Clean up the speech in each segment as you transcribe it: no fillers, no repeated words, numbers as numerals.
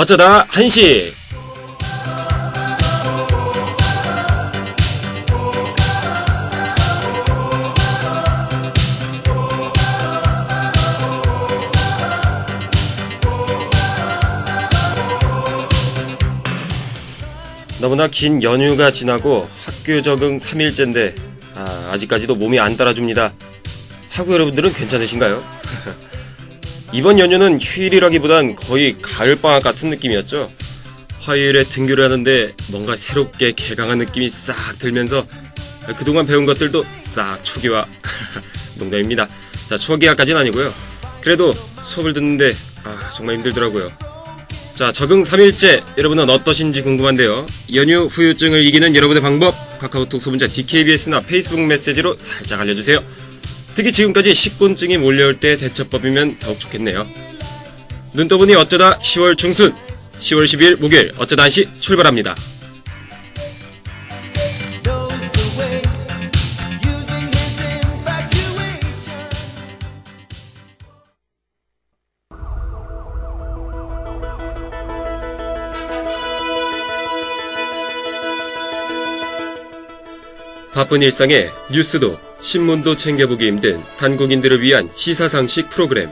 어쩌다 한식. 너무나 긴 연휴가 지나고 학교 적응 3일째인데 아직까지도 몸이 안 따라줍니다. 학우 여러분들은 괜찮으신가요? 이번 연휴는 휴일이라기보단 거의 가을방학 같은 느낌이었죠. 화요일에 등교를 하는데 뭔가 새롭게 개강한 느낌이 싹 들면서 그동안 배운 것들도 싹 초기화. 농담입니다. 자, 초기화까지는 아니고요. 그래도 수업을 듣는데 정말 힘들더라고요. 자, 적응 3일째 여러분은 어떠신지 궁금한데요. 연휴 후유증을 이기는 여러분의 방법 카카오톡 소문자 DKBS나 페이스북 메시지로 살짝 알려주세요. 특히 지금까지 식곤증이 몰려올 때 대처법이면 더욱 좋겠네요. 눈 떠보니 어쩌다 10월 중순 10월 12일 목요일 어쩌다 한시 출발합니다. 바쁜 일상에 뉴스도 신문도 챙겨보기 힘든 한국인들을 위한 시사상식 프로그램.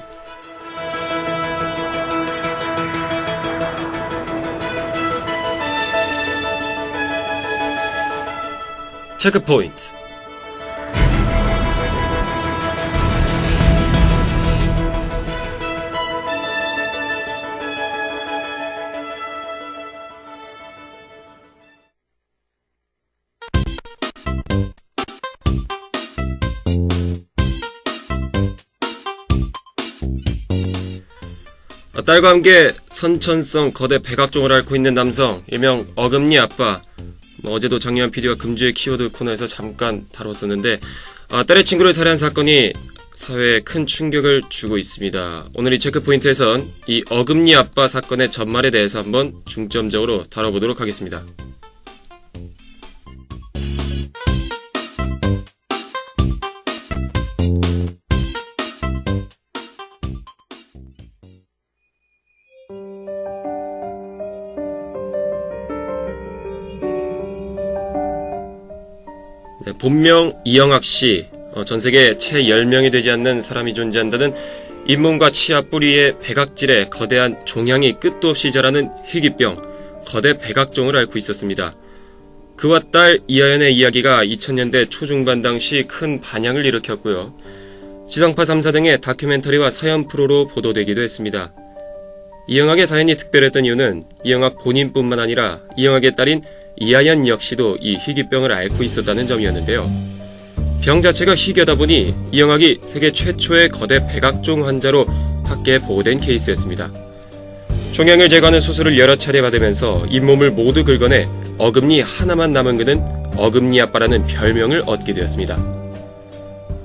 체크포인트. 딸과 함께 선천성 거대 백악종을 앓고 있는 남성, 일명 어금니 아빠. 어제도 장유한 PD와 금주의 키워드 코너에서 잠깐 다뤘었는데 딸의 친구를 살해한 사건이 사회에 큰 충격을 주고 있습니다. 오늘 이 체크포인트에선 이 어금니 아빠 사건의 전말에 대해서 한번 중점적으로 다뤄보도록 하겠습니다. 본명 이영학씨, 전세계 채 10명이 되지 않는 사람이 존재한다는 잇몸과 치아 뿌리에 백악질에 거대한 종양이 끝도 없이 자라는 희귀병, 거대 백악종을 앓고 있었습니다. 그와 딸 이하연의 이야기가 2000년대 초중반 당시 큰 반향을 일으켰고요. 지상파 3사 등의 다큐멘터리와 사연 프로로 보도되기도 했습니다. 이영학의 사연이 특별했던 이유는 이영학 본인뿐만 아니라 이영학의 딸인 이하연 역시도 이 희귀병을 앓고 있었다는 점이었는데요. 병 자체가 희귀하다 보니 이영학이 세계 최초의 거대 백악종 환자로 학계에 보고된 케이스였습니다. 종양을 제거하는 수술을 여러 차례 받으면서 잇몸을 모두 긁어내 어금니 하나만 남은 그는 어금니 아빠라는 별명을 얻게 되었습니다.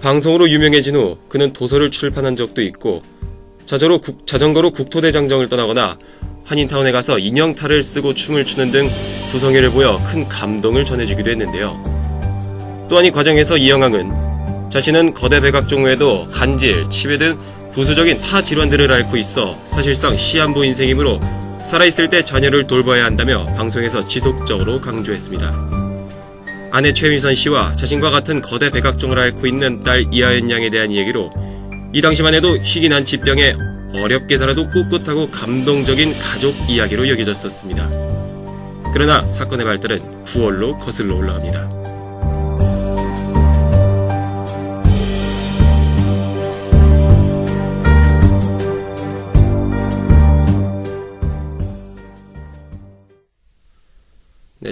방송으로 유명해진 후 그는 도서를 출판한 적도 있고 자전거로 국토대장정을 떠나거나 한인타운에 가서 인형탈을 쓰고 춤을 추는 등 구성애를 보여 큰 감동을 전해주기도 했는데요. 또한 이 과정에서 이영학은 자신은 거대 백악종 외에도 간질, 치매 등 부수적인 타 질환들을 앓고 있어 사실상 시한부 인생이므로 살아있을 때 자녀를 돌봐야 한다며 방송에서 지속적으로 강조했습니다. 아내 최미선 씨와 자신과 같은 거대 백악종을 앓고 있는 딸 이하연 양에 대한 이야기로 이 당시만 해도 희귀 난치병에 어렵게서라도 꿋꿋하고 감동적인 가족 이야기로 여겨졌었습니다. 그러나 사건의 발달은 9월로 거슬러 올라갑니다.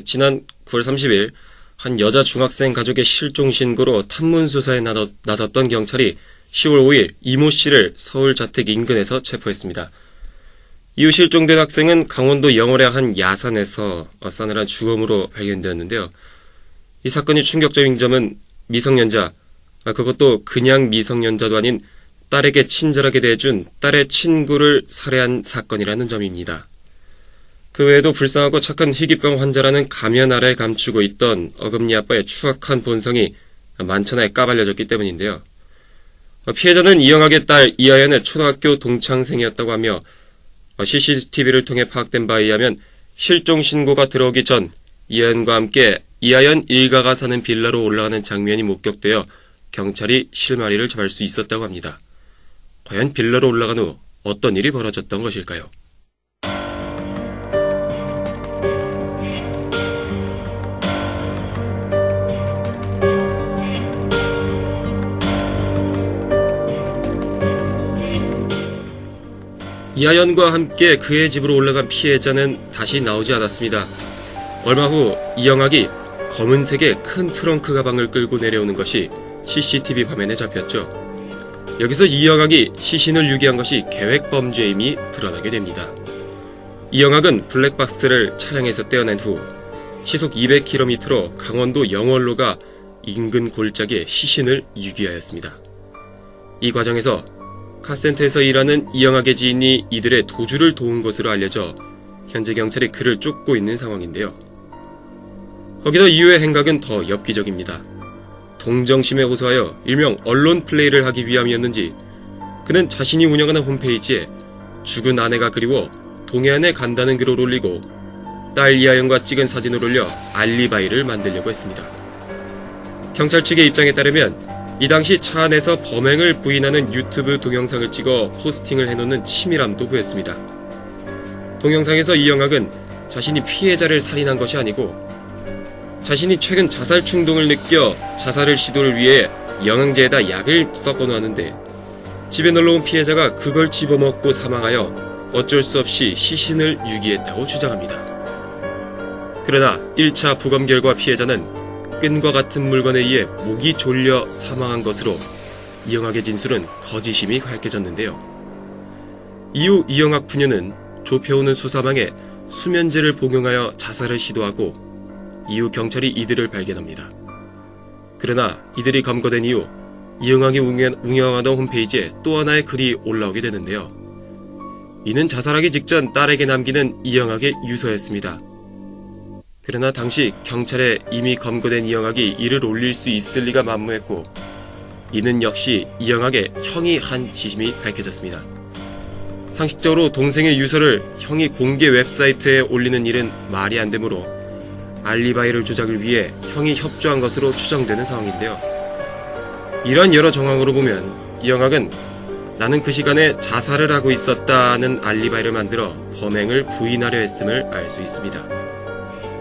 지난 9월 30일 한 여자 중학생 가족의 실종 신고로 탐문 수사에 나섰던 경찰이 10월 5일 이모 씨를 서울 자택 인근에서 체포했습니다. 이후 실종된 학생은 강원도 영월의 한 야산에서 싸늘한 죽음으로 발견되었는데요. 이 사건이 충격적인 점은 미성년자, 그것도 그냥 미성년자도 아닌 딸에게 친절하게 대해준 딸의 친구를 살해한 사건이라는 점입니다. 그 외에도 불쌍하고 착한 희귀병 환자라는 가면 아래 감추고 있던 어금니 아빠의 추악한 본성이 만천하에 까발려졌기 때문인데요. 피해자는 이영학의 딸 이하연의 초등학교 동창생이었다고 하며 CCTV를 통해 파악된 바에 의하면 실종 신고가 들어오기 전 이하연과 함께 이하연 일가가 사는 빌라로 올라가는 장면이 목격되어 경찰이 실마리를 잡을 수 있었다고 합니다. 과연 빌라로 올라간 후 어떤 일이 벌어졌던 것일까요? 이하연과 함께 그의 집으로 올라간 피해자는 다시 나오지 않았습니다. 얼마 후 이영학이 검은색의 큰 트렁크 가방을 끌고 내려오는 것이 CCTV 화면에 잡혔죠. 여기서 이영학이 시신을 유기한 것이 계획 범죄임이 드러나게 됩니다. 이영학은 블랙박스를 차량에서 떼어낸 후 시속 200km로 강원도 영월로 가 인근 골짜기에 시신을 유기하였습니다. 이 과정에서 카센터에서 일하는 이영학의 지인이 이들의 도주를 도운 것으로 알려져 현재 경찰이 그를 쫓고 있는 상황인데요. 거기다 이후의 행각은 더 엽기적입니다. 동정심에 호소하여 일명 언론 플레이를 하기 위함이었는지 그는 자신이 운영하는 홈페이지에 죽은 아내가 그리워 동해안에 간다는 글을 올리고 딸 이하연과 찍은 사진을 올려 알리바이를 만들려고 했습니다. 경찰 측의 입장에 따르면 이 당시 차 안에서 범행을 부인하는 유튜브 동영상을 찍어 포스팅을 해놓는 치밀함도 보였습니다. 동영상에서 이영학은 자신이 피해자를 살인한 것이 아니고 자신이 최근 자살 충동을 느껴 자살을 시도를 위해 영양제에다 약을 섞어 놓았는데 집에 놀러온 피해자가 그걸 집어먹고 사망하여 어쩔 수 없이 시신을 유기했다고 주장합니다. 그러나 1차 부검 결과 피해자는 끈과 같은 물건에 의해 목이 졸려 사망한 것으로 이영학의 진술은 거짓임이 밝혀졌는데요. 이후 이영학 부녀는 좁혀오는 수사망에 수면제를 복용하여 자살을 시도하고 이후 경찰이 이들을 발견합니다. 그러나 이들이 검거된 이후 이영학이 운영하던 홈페이지에 또 하나의 글이 올라오게 되는데요. 이는 자살하기 직전 딸에게 남기는 이영학의 유서였습니다. 그러나 당시 경찰에 이미 검거된 이영학이 이를 올릴 수 있을 리가 만무했고 이는 역시 이영학의 형이 한 짓임이 밝혀졌습니다. 상식적으로 동생의 유서를 형이 공개 웹사이트에 올리는 일은 말이 안 되므로 알리바이를 조작을 위해 형이 협조한 것으로 추정되는 상황인데요. 이러한 여러 정황으로 보면 이영학은 나는 그 시간에 자살을 하고 있었다는 알리바이를 만들어 범행을 부인하려 했음을 알 수 있습니다.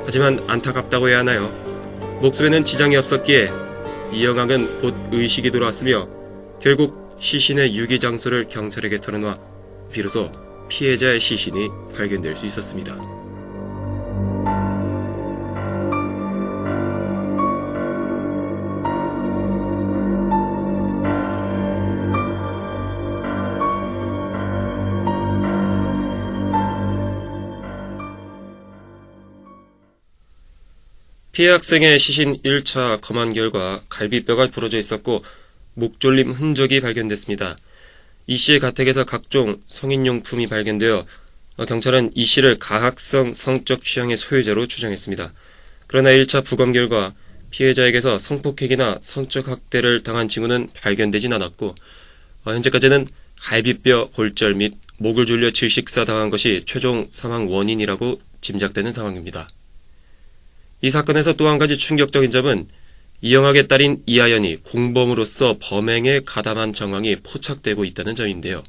하지만 안타깝다고 해야 하나요? 목숨에는 지장이 없었기에 이영학은 곧 의식이 돌아왔으며 결국 시신의 유기 장소를 경찰에게 털어놔 비로소 피해자의 시신이 발견될 수 있었습니다. 피해 학생의 시신 1차 검안 결과 갈비뼈가 부러져 있었고 목졸림 흔적이 발견됐습니다. 이 씨의 가택에서 각종 성인용품이 발견되어 경찰은 이 씨를 가학성 성적 취향의 소유자로 추정했습니다. 그러나 1차 부검 결과 피해자에게서 성폭행이나 성적 학대를 당한 징후는 발견되진 않았고 현재까지는 갈비뼈 골절 및 목을 졸려 질식사 당한 것이 최종 사망 원인이라고 짐작되는 상황입니다. 이 사건에서 또 한 가지 충격적인 점은 이영학의 딸인 이하연이 공범으로서 범행에 가담한 정황이 포착되고 있다는 점인데요.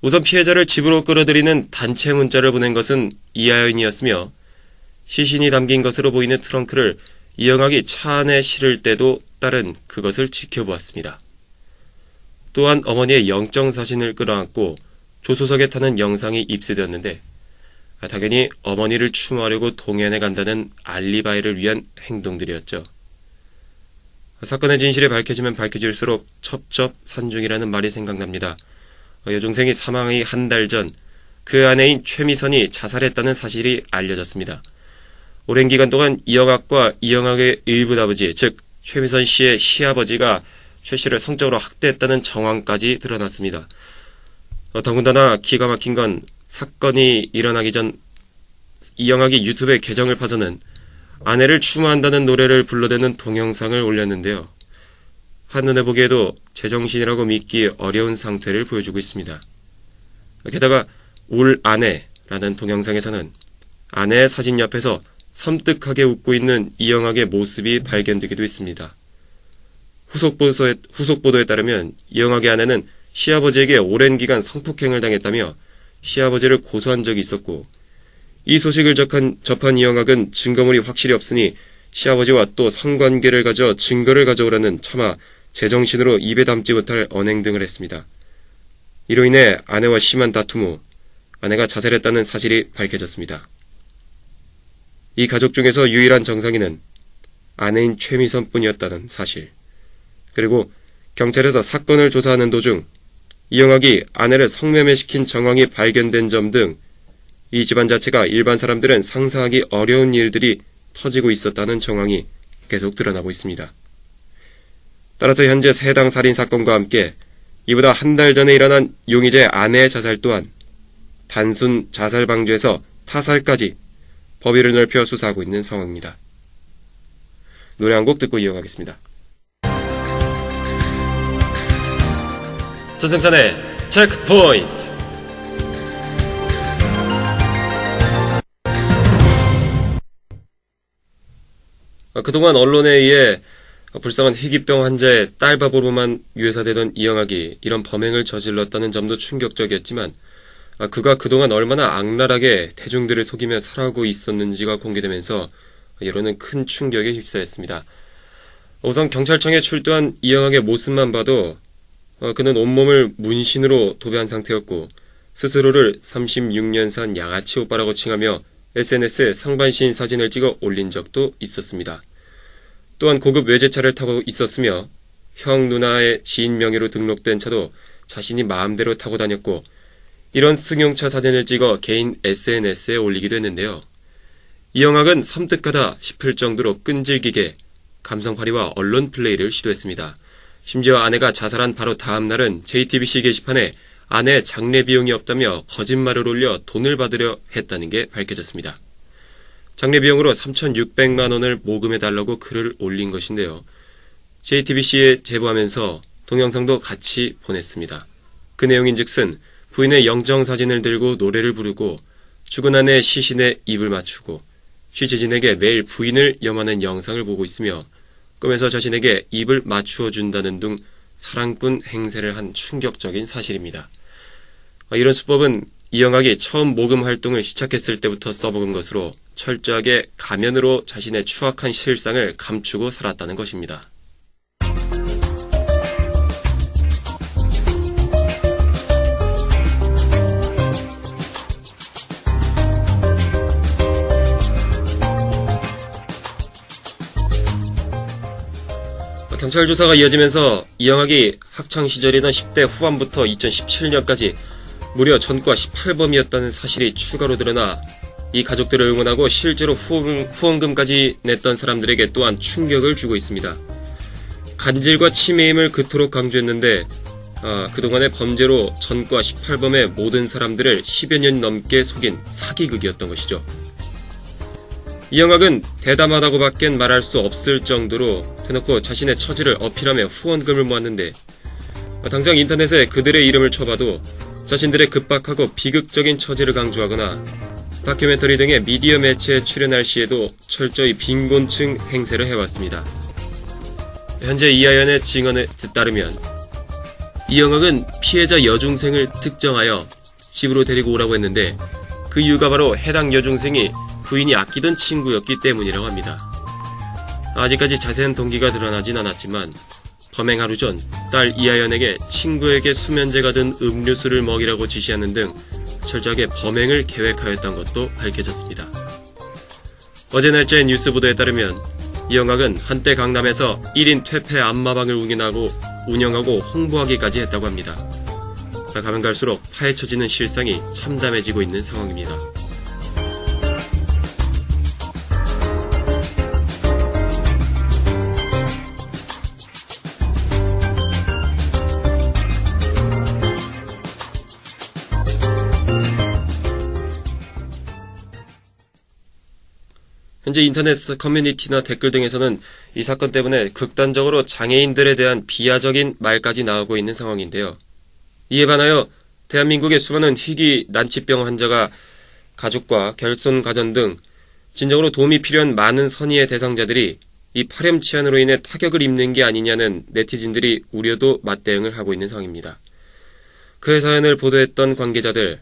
우선 피해자를 집으로 끌어들이는 단체 문자를 보낸 것은 이하연이었으며 시신이 담긴 것으로 보이는 트렁크를 이영학이 차 안에 실을 때도 딸은 그것을 지켜보았습니다. 또한 어머니의 영정사진을 끌어안고 조수석에 타는 영상이 입수되었는데 당연히 어머니를 추모하려고 동해안에 간다는 알리바이를 위한 행동들이었죠. 사건의 진실이 밝혀지면 밝혀질수록 첩첩산중이라는 말이 생각납니다. 여중생이 사망의 한 달 전 그 아내인 최미선이 자살했다는 사실이 알려졌습니다. 오랜 기간 동안 이영학과 이영학의 의붓아버지, 즉 최미선 씨의 시아버지가 최 씨를 성적으로 학대했다는 정황까지 드러났습니다. 더군다나 기가 막힌 건 사건이 일어나기 전 이영학이 유튜브에 계정을 파서는 아내를 추모한다는 노래를 불러대는 동영상을 올렸는데요. 한눈에 보기에도 제정신이라고 믿기 어려운 상태를 보여주고 있습니다. 게다가 울 아내라는 동영상에서는 아내의 사진 옆에서 섬뜩하게 웃고 있는 이영학의 모습이 발견되기도 했습니다. 후속 보도에 따르면 이영학의 아내는 시아버지에게 오랜 기간 성폭행을 당했다며 시아버지를 고소한 적이 있었고, 이 소식을 접한 이영학은 증거물이 확실히 없으니 시아버지와 또 성관계를 가져 증거를 가져오라는 차마 제정신으로 입에 담지 못할 언행 등을 했습니다. 이로 인해 아내와 심한 다툼 후 아내가 자살했다는 사실이 밝혀졌습니다. 이 가족 중에서 유일한 정상인은 아내인 최미선뿐이었다는 사실, 그리고 경찰에서 사건을 조사하는 도중 이영학이 아내를 성매매시킨 정황이 발견된 점 등 이 집안 자체가 일반 사람들은 상상하기 어려운 일들이 터지고 있었다는 정황이 계속 드러나고 있습니다. 따라서 현재 해당 살인사건과 함께 이보다 한 달 전에 일어난 용의자의 아내의 자살 또한 단순 자살 방조에서 타살까지 범위를 넓혀 수사하고 있는 상황입니다. 노래 한 곡 듣고 이어가겠습니다. 전승찬의 체크포인트. 그동안 언론에 의해 불쌍한 희귀병 환자의 딸바보로만 묘사되던 이영학이 이런 범행을 저질렀다는 점도 충격적이었지만, 그가 그동안 얼마나 악랄하게 대중들을 속이며 살아가고 있었는지가 공개되면서 여론은 큰 충격에 휩싸였습니다. 우선 경찰청에 출두한 이영학의 모습만 봐도 그는 온몸을 문신으로 도배한 상태였고, 스스로를 36년산 양아치 오빠라고 칭하며 SNS에 상반신 사진을 찍어 올린 적도 있었습니다. 또한 고급 외제차를 타고 있었으며 형 누나의 지인 명의로 등록된 차도 자신이 마음대로 타고 다녔고, 이런 승용차 사진을 찍어 개인 SNS에 올리기도 했는데요. 이영학은 섬뜩하다 싶을 정도로 끈질기게 감성팔이와 언론 플레이를 시도했습니다. 심지어 아내가 자살한 바로 다음 날은 JTBC 게시판에 아내 장례 비용이 없다며 거짓말을 올려 돈을 받으려 했다는 게 밝혀졌습니다. 장례 비용으로 3,600만 원을 모금해달라고 글을 올린 것인데요. JTBC에 제보하면서 동영상도 같이 보냈습니다. 그 내용인즉슨 부인의 영정사진을 들고 노래를 부르고 죽은 아내의 시신에 입을 맞추고 취재진에게 매일 부인을 염하는 영상을 보고 있으며 꿈에서 자신에게 입을 맞추어 준다는 등 사랑꾼 행세를 한 충격적인 사실입니다. 이런 수법은 이영학이 처음 모금 활동을 시작했을 때부터 써먹은 것으로 철저하게 가면으로 자신의 추악한 실상을 감추고 살았다는 것입니다. 경찰 조사가 이어지면서 이영학이 학창시절이던 10대 후반부터 2017년까지 무려 전과 18범이었다는 사실이 추가로 드러나 이 가족들을 응원하고 실제로 후원금까지 냈던 사람들에게 또한 충격을 주고 있습니다. 간질과 치매임을 그토록 강조했는데 그동안의 범죄로 전과 18범의 모든 사람들을 10여 년 넘게 속인 사기극이었던 것이죠. 이영학은 대담하다고 밖엔 말할 수 없을 정도로 대놓고 자신의 처지를 어필하며 후원금을 모았는데, 당장 인터넷에 그들의 이름을 쳐봐도 자신들의 급박하고 비극적인 처지를 강조하거나 다큐멘터리 등의 미디어 매체에 출연할 시에도 철저히 빈곤층 행세를 해왔습니다. 현재 이하연의 증언에 따르면 이영학은 피해자 여중생을 특정하여 집으로 데리고 오라고 했는데 그 이유가 바로 해당 여중생이 부인이 아끼던 친구였기 때문이라고 합니다. 아직까지 자세한 동기가 드러나진 않았지만 범행 하루 전 딸 이하연에게 친구에게 수면제가 든 음료수를 먹이라고 지시하는 등 철저하게 범행을 계획하였던 것도 밝혀졌습니다. 어제 날짜의 뉴스 보도에 따르면 이영학은 한때 강남에서 1인 퇴폐 안마방을 운영하고 홍보하기까지 했다고 합니다. 가면 갈수록 파헤쳐지는 실상이 참담해지고 있는 상황입니다. 현재 인터넷 커뮤니티나 댓글 등에서는 이 사건 때문에 극단적으로 장애인들에 대한 비하적인 말까지 나오고 있는 상황인데요. 이에 반하여 대한민국의 수많은 희귀 난치병 환자가 가족과 결손 가전 등 진정으로 도움이 필요한 많은 선의의 대상자들이 이 파렴치한으로 인해 타격을 입는 게 아니냐는 네티즌들이 우려도 맞대응을 하고 있는 상황입니다. 그의 사연을 보도했던 관계자들,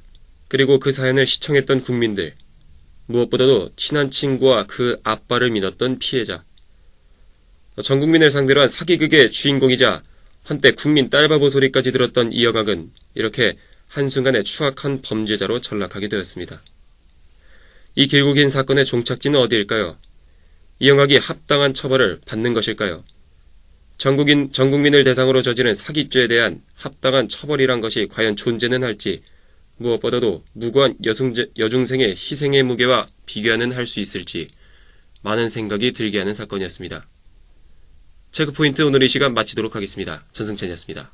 그리고 그 사연을 시청했던 국민들, 무엇보다도 친한 친구와 그 아빠를 믿었던 피해자, 전 국민을 상대로 한 사기극의 주인공이자 한때 국민 딸바보 소리까지 들었던 이영학은 이렇게 한순간에 추악한 범죄자로 전락하게 되었습니다. 이 길고 긴 사건의 종착지는 어디일까요? 이영학이 합당한 처벌을 받는 것일까요? 전 국민을 대상으로 저지른 사기죄에 대한 합당한 처벌이란 것이 과연 존재는 할지, 무엇보다도 무고한 여중생의 희생의 무게와 비교는 할 수 있을지 많은 생각이 들게 하는 사건이었습니다. 체크포인트 오늘 이 시간 마치도록 하겠습니다. 전승찬이었습니다.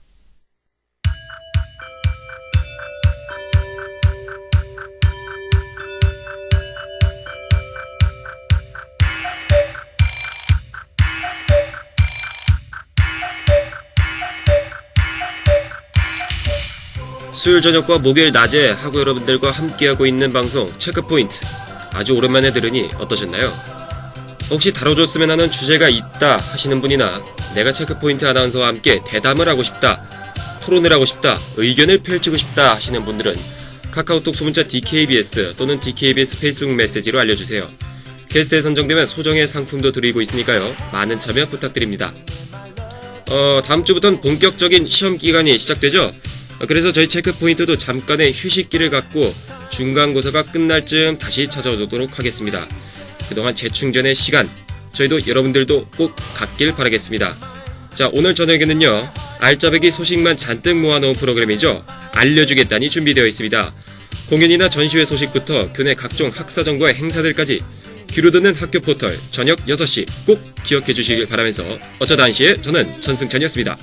수요일 저녁과 목요일 낮에 하고 여러분들과 함께하고 있는 방송 체크포인트, 아주 오랜만에 들으니 어떠셨나요? 혹시 다뤄줬으면 하는 주제가 있다 하시는 분이나 내가 체크포인트 아나운서와 함께 대담을 하고 싶다, 토론을 하고 싶다, 의견을 펼치고 싶다 하시는 분들은 카카오톡 소문자 DKBS 또는 DKBS 페이스북 메시지로 알려주세요. 게스트에 선정되면 소정의 상품도 드리고 있으니까요. 많은 참여 부탁드립니다. 다음 주부터는 본격적인 시험 기간이 시작되죠? 그래서 저희 체크포인트도 잠깐의 휴식기를 갖고 중간고사가 끝날 즈음 다시 찾아오도록 하겠습니다. 그동안 재충전의 시간, 저희도 여러분들도 꼭 갖길 바라겠습니다. 자, 오늘 저녁에는요, 알짜배기 소식만 잔뜩 모아놓은 프로그램이죠. 알려주겠다니 준비되어 있습니다. 공연이나 전시회 소식부터 교내 각종 학사정보와 행사들까지 귀로 듣는 학교 포털 저녁 6시 꼭 기억해 주시길 바라면서 어쩌다 한시에 저는 전승찬이었습니다.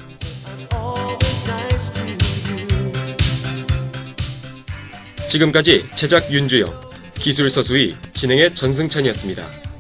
지금까지 제작 윤주영, 기술 서수희, 진행의 전승찬이었습니다.